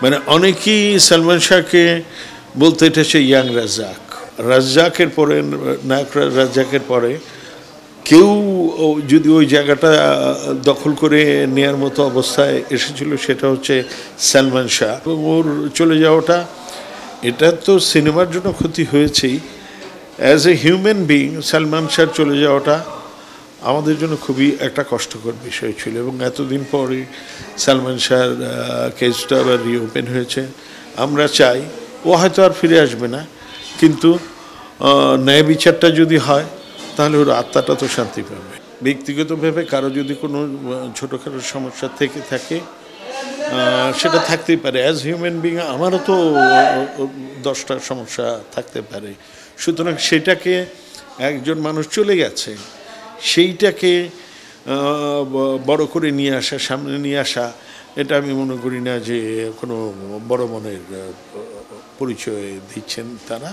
মানে অনেকেই সালমান শাহকে বলতে এটা হচ্ছে ইয়াং রাজ্জাক। রাজ্জাকের পরে, নায়ক রাজ্জাকের পরে কেউ যদি ওই জায়গাটা দখল করে নেয়ার মতো অবস্থায় এসেছিল সেটা হচ্ছে সালমান শাহ। ওর চলে যাওয়াটা, এটা তো সিনেমার জন্য ক্ষতি হয়েছেই, as a human being Salman Shah চলে যাওয়াটা আমাদের জন্য খুবই একটা কষ্টকর বিষয় ছিল। এবং এতদিন পরে সালমান শাহর কেসটা আবার রিওপেন হয়েছে। আমরা চাই ও হয়তো আর ফিরে আসবে না, কিন্তু ন্যায় বিচারটা যদি হয় তাহলে ওর আত্মাটা তো শান্তি পাবে। ব্যক্তিগতভাবে কারো যদি কোনো ছোটোখাটো সমস্যা থেকে থাকে সেটা থাকতেই পারে। অ্যাজ হিউম্যান বিইং আমারও তো 10টা সমস্যা থাকতে পারে। সুতরাং সেটাকে, একজন মানুষ চলে গেছে, সেইটাকে বড় করে নিয়ে আসা, সামনে নিয়ে আসা, এটা আমি মনে করি না যে কোনো বড় মনের পরিচয় দিচ্ছেন তারা।